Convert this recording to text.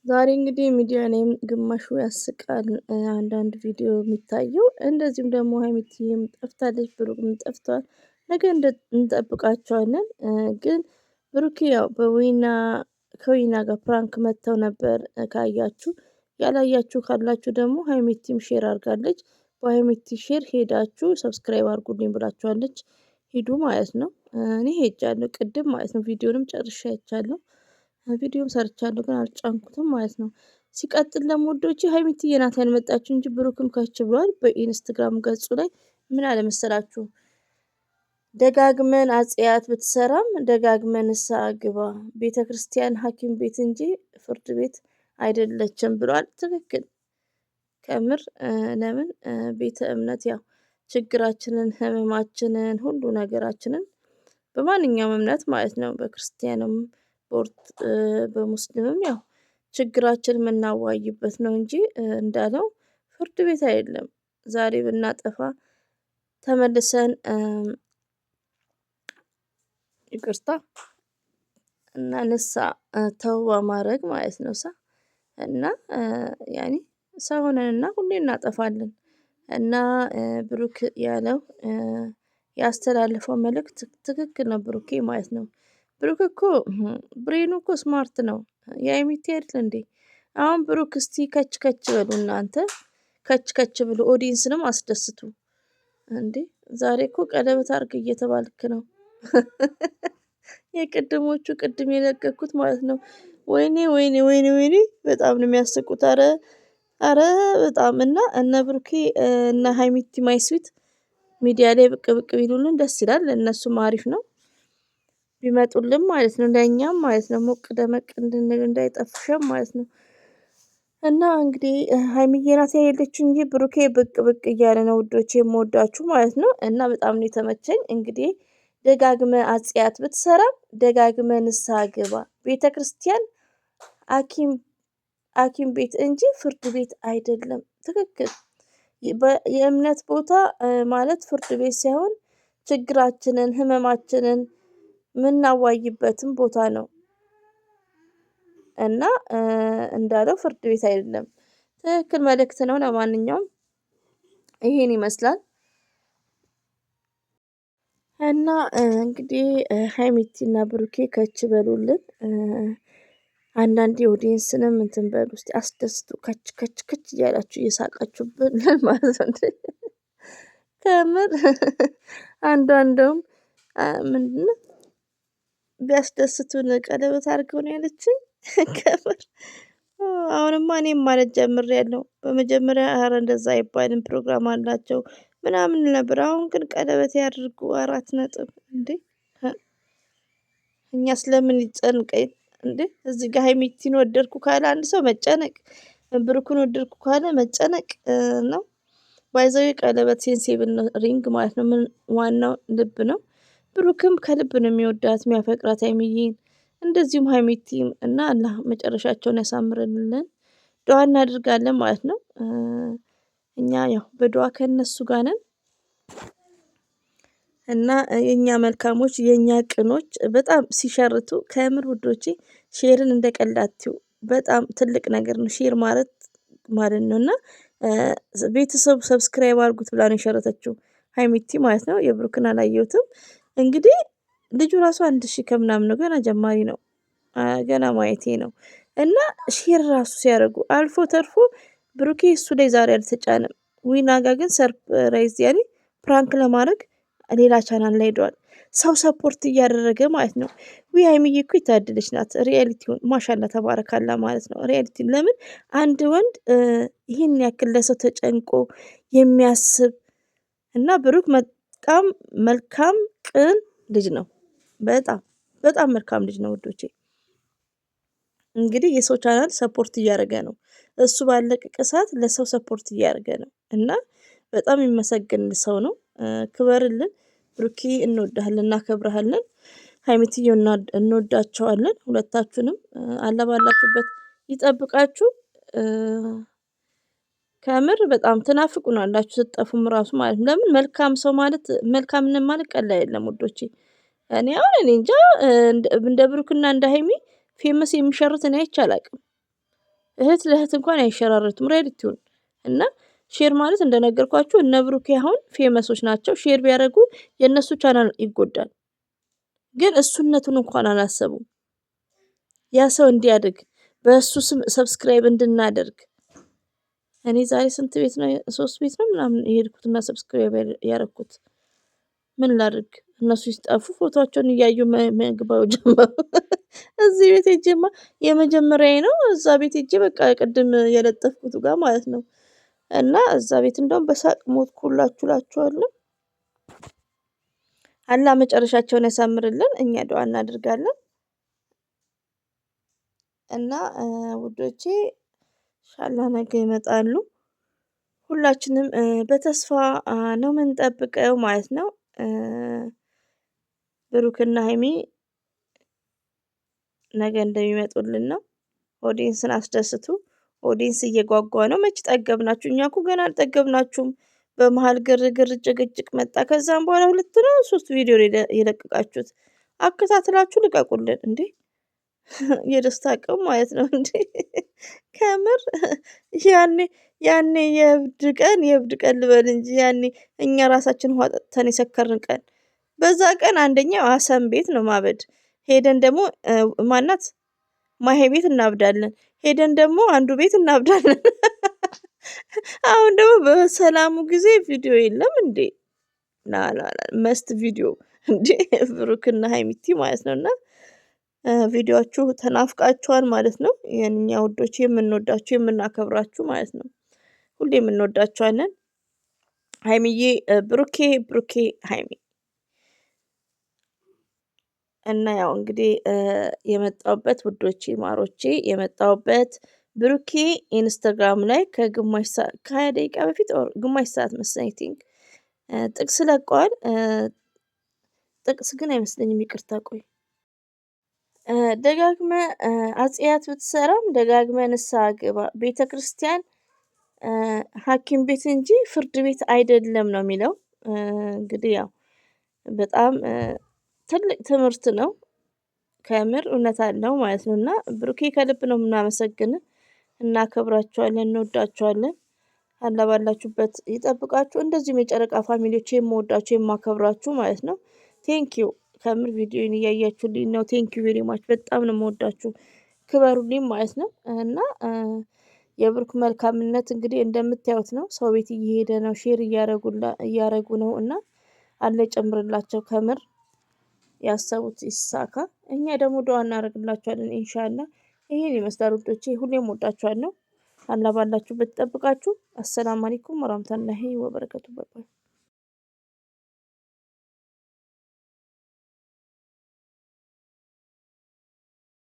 ዛሬ እንግዲህ ሚዲያ ላይም ግማሹ ያስቃል አንዳንድ ቪዲዮ የሚታየው እንደዚሁም ደግሞ ሀይሚትዬም ጠፍታለች ብሩክም ጠፍቷል። ነገ እንጠብቃቸዋለን። ግን ብሩኬ ያው በዊና ከዊና ጋር ፕራንክ መጥተው ነበር ካያችሁ። ያላያችሁ ካላችሁ ደግሞ ሀይሚቲም ሼር አድርጋለች። በሀይሚቲ ሼር ሄዳችሁ ሰብስክራይብ አድርጉልኝ ብላችኋለች። ሂዱ ማለት ነው። እኔ ሄጃለሁ ቅድም ማለት ነው። ቪዲዮንም ጨርሼ አይቻለሁ። ቪዲዮም ሰርቻለሁ ግን አልጫንኩትም ማለት ነው። ሲቀጥል ደግሞ ውዶቼ ሀይሚትዬ ናት ያልመጣችሁ እንጂ ብሩክም ከች ብሏል። በኢንስታግራም ገጹ ላይ ምን አለ መሰላችሁ? ደጋግመን አጽያት ብትሰራም ደጋግመን ንስሐ ግባ፣ ቤተ ክርስቲያን ሐኪም ቤት እንጂ ፍርድ ቤት አይደለችም ብሏል። ትክክል። ከምር ለምን ቤተ እምነት ያው ችግራችንን፣ ህመማችንን፣ ሁሉ ነገራችንን በማንኛውም እምነት ማለት ነው በክርስቲያንም በሙስሊምም ያው ችግራችን የምናዋይበት ነው እንጂ እንዳለው ፍርድ ቤት አይደለም። ዛሬ ብናጠፋ ተመልሰን ይቅርታ እና ንስሐ ተውባ ማድረግ ማለት ነው። እና ያኔ ሰው ሆነንና ሁሌ እናጠፋለን። እና ብሩክ ያለው ያስተላልፈው መልእክት ትክክል ነው። ብሩኬ ማለት ነው። ብሩክ እኮ ብሬኑ እኮ ስማርት ነው። የሀይሚቲ አይደል እንዴ? አሁን ብሩክ እስቲ ከች ከች በሉ እናንተ ከች ከች ብሎ ኦዲየንስንም አስደስቱ እንዴ! ዛሬ እኮ ቀለበት አድርግ እየተባልክ ነው። የቅድሞቹ ቅድም የለቀኩት ማለት ነው። ወይኔ ወይኔ ወይኔ ወይኔ በጣም ነው የሚያስቁት። አረ በጣም እና እነ ብሩኬ እና ሀይሚቲ ማይስዊት ሚዲያ ላይ ብቅ ብቅ ቢሉልን ደስ ይላል። እነሱም አሪፍ ነው ቢመጡልን ማለት ነው። ለእኛም ማለት ነው ሞቅ ደመቅ እንድንል እንዳይጠፍሸም ማለት ነው። እና እንግዲህ ሀይሚዬ ናት ያሄደችው እንጂ ብሩኬ ብቅ ብቅ እያለ ነው ውዶቼ የምወዳችሁ ማለት ነው። እና በጣም ነው የተመቸኝ። እንግዲህ ደጋግመ አጽያት ብትሰራም ደጋግመ ንስሐ ግባ፣ ቤተ ክርስቲያን ሐኪም ቤት እንጂ ፍርድ ቤት አይደለም። ትክክል። የእምነት ቦታ ማለት ፍርድ ቤት ሳይሆን ችግራችንን ህመማችንን ምናዋይበትም ቦታ ነው። እና እንዳለው ፍርድ ቤት አይደለም። ትክክል መልእክት ነው። ለማንኛውም ይሄን ይመስላል። እና እንግዲህ ሀይሚቲና ብሩኬ ከች በሉልን። አንዳንዴ ኦዲየንስንም እንትን በሉ እስቲ አስደስቱ። ከች ከች ከች እያላችሁ እየሳቃችሁብን ማለት ነው። ከምር እንደውም ምንድነው ቢያስደስቱን ቀለበት አድርገው ነው ያለችኝ። ከምር አሁንማ እኔም ማለት ጀምሬያለሁ። በመጀመሪያ ኧረ እንደዛ አይባልም ፕሮግራም አላቸው ምናምን ነበር። አሁን ግን ቀለበት ያድርጉ 4 እንዴ! እኛ ስለምን ይጨንቀኝ እንዴ? እዚህ ጋር ሀይሚቲን ወደድኩ ካለ አንድ ሰው መጨነቅ፣ ብሩክን ወደድኩ ካለ መጨነቅ ነው። ባይዘዊ ቀለበት ሴንሴብል ሪንግ ማለት ነው። ምን ዋናው ልብ ነው። ብሩክም ከልብ ነው የሚወዳት የሚያፈቅራት ሀይሚዬን፣ እንደዚሁም ሀይሚቲም እና አላህ መጨረሻቸውን ያሳምርልን ዱዓ እናደርጋለን ማለት ነው። እኛ ያው በዱዓ ከነሱ ጋር ነን። እና የኛ መልካሞች የኛ ቅኖች በጣም ሲሸርቱ ከምር ውዶቼ ሼርን እንደ ቀልድ አትዩ። በጣም ትልቅ ነገር ነው ሼር ማለት ነው። እና ቤተሰቡ ሰብስክራይብ አድርጉት ብላ ነው የሸረተችው ሀይሚቲ ማለት ነው። የብሩክን አላየሁትም። እንግዲህ ልጁ ራሱ 1000 ከምናምን ነው። ገና ጀማሪ ነው። ገና ማየቴ ነው። እና ሼር ራሱ ሲያደርጉ አልፎ ተርፎ ብሩኬ እሱ ላይ ዛሬ አልተጫነም። ዊና ጋ ግን ሰርፕራይዝ ያኔ ፕራንክ ለማድረግ ሌላ ቻናል ላይ ሄዷል። ሰው ሰፖርት እያደረገ ማለት ነው። ሀይሚዬ እኮ የታደለች ናት። ሪያሊቲውን ማሻላ ተባረካላ ማለት ነው። ሪያሊቲውን ለምን አንድ ወንድ ይህን ያክል ለሰው ተጨንቆ የሚያስብ እና ብሩክ በጣም መልካም ቅን ልጅ ነው። በጣም በጣም መልካም ልጅ ነው ውዶቼ። እንግዲህ የሰው ቻናል ሰፖርት እያደረገ ነው። እሱ ባለቀቀ ሰዓት ለሰው ሰፖርት እያደረገ ነው እና በጣም የሚመሰገን ሰው ነው። ክበርልን ብሩኬ፣ እንወድሃለን፣ እናከብረሃለን። ሀይሚትዬ እንወዳቸዋለን። ሁለታችሁንም አላህ ባላችሁበት ይጠብቃችሁ። ከምር በጣም ትናፍቁናላችሁ ስትጠፉም ራሱ ማለት ነው። ለምን መልካም ሰው ማለት መልካምነት ማለት ቀላል አይደለም ውዶቼ። እኔ እንጃ እንደ ብሩክና እንደ ሀይሚ ፌመስ የሚሸርት እኔ አይቼ አላቅም። እህት ለእህት እንኳን አይሸራረቱም ሪያሊቲውን እና ሼር ማለት እንደነገርኳችሁ እነ ብሩኬ አሁን ፌመሶች ናቸው። ሼር ቢያደርጉ የእነሱ ቻናል ይጎዳል። ግን እሱነቱን እንኳን አላሰቡም። ያ ሰው እንዲያድግ በእሱ ስም ሰብስክራይብ እንድናደርግ እኔ ዛሬ ስንት ቤት ነው 3 ቤት ነው ምናምን የሄድኩትና ሰብስክራይብ ያረኩት። ምን ላድርግ? እነሱ ሲጠፉ ፎቶአቸውን እያዩ መግባው ጀመሩ። እዚህ ቤት ሄጄማ የመጀመሪያዬ ነው። እዛ ቤት ሄጄ በቃ ቅድም የለጠፍኩት ጋር ማለት ነው። እና እዛ ቤት እንደውም በሳቅ ሞትኩላችሁ እላችኋለሁ። አላህ መጨረሻቸውን ያሳምርልን። እኛ ዱዓ እናደርጋለን። እና ውዶቼ ኢንሻአላህ ነገ ይመጣሉ። ሁላችንም በተስፋ ነው የምንጠብቀው ማለት ነው። ብሩክና ሀይሚ ነገ እንደሚመጡልን ነው። ኦዲየንስን አስደስቱ። ኦዲየንስ እየጓጓ ነው። መች ጠገብናችሁ? እኛ እኮ ገና አልጠገብናችሁም። በመሀል ግርግር ጭቅጭቅ መጣ። ከዛም በኋላ 2 ነው 3 ቪዲዮ የለቀቃችሁት። አከታትላችሁ ልቀቁልን እንዴ! የደስታ ቀን ማለት ነው እንዴ! ከምር ያኔ የእብድ ቀን ልበል እንጂ ያኔ እኛ ራሳችን ውሃ ጠጥተን የሰከርን ቀን። በዛ ቀን አንደኛው አሰም ቤት ነው ማበድ። ሄደን ደግሞ ማናት ማሄ ቤት እናብዳለን። ሄደን ደግሞ አንዱ ቤት እናብዳለን። አሁን ደግሞ በሰላሙ ጊዜ ቪዲዮ የለም እንዴ! ላላላ መስት ቪዲዮ እንዴ! ብሩክና ሀይሚቲ ማለት ነውና ቪዲዮአችሁ ተናፍቃችኋል ማለት ነው። የኛ ውዶች የምንወዳችሁ የምናከብራችሁ ማለት ነው። ሁሌም እንወዳችኋለን። ሀይሚዬ ብሩኬ ሀይሚ እና ያው እንግዲህ የመጣሁበት ውዶቼ ማሮቼ የመጣሁበት ብሩኬ ኢንስታግራም ላይ ከግማሽ ሰዓት ከ20 ደቂቃ በፊት ግማሽ ሰዓት መሰለኝ ቲንክ ጥቅስ ለቀዋል። ጥቅስ ግን አይመስለኝም። ይቅርታ ቆይ ደጋግመ አጽያት ብትሰራም ደጋግመ ንስሐ ግባ። ቤተ ክርስቲያን ሐኪም ቤት እንጂ ፍርድ ቤት አይደለም ነው የሚለው። እንግዲህ ያው በጣም ትልቅ ትምህርት ነው። ከምር እውነት አለው ማለት ነው። እና ብሩኬ ከልብ ነው የምናመሰግንህ። እናከብራችኋለን፣ እንወዳችኋለን። አላህ ባላችሁበት ይጠብቃችሁ። እንደዚሁም የጨረቃ ፋሚሊዎች የምወዳችሁ የማከብራችሁ ማለት ነው። ቴንኪዩ ከምር ቪዲዮን እያያችሁልኝ ነው። ቴንኪዩ ቬሪ ማች በጣም ነው የምወዳችሁ። ክበሩልኝ ማለት ነው። እና የብሩክ መልካምነት እንግዲህ እንደምታዩት ነው። ሰው ቤት እየሄደ ነው፣ ሼር እያረጉ ነው። እና አለ ጨምርላቸው ከምር ያሰቡት ይሳካ። እኛ ደግሞ ዱዓ እናደርግላችኋለን ኢንሻአላህ። ይሄን ይመስላል ውዶቼ። ሁሌም ወዳችኋለሁ። አላህ ባላችሁበት ይጠብቃችሁ። አሰላሙ አለይኩም ወራህመቱላሂ ወበረካቱ።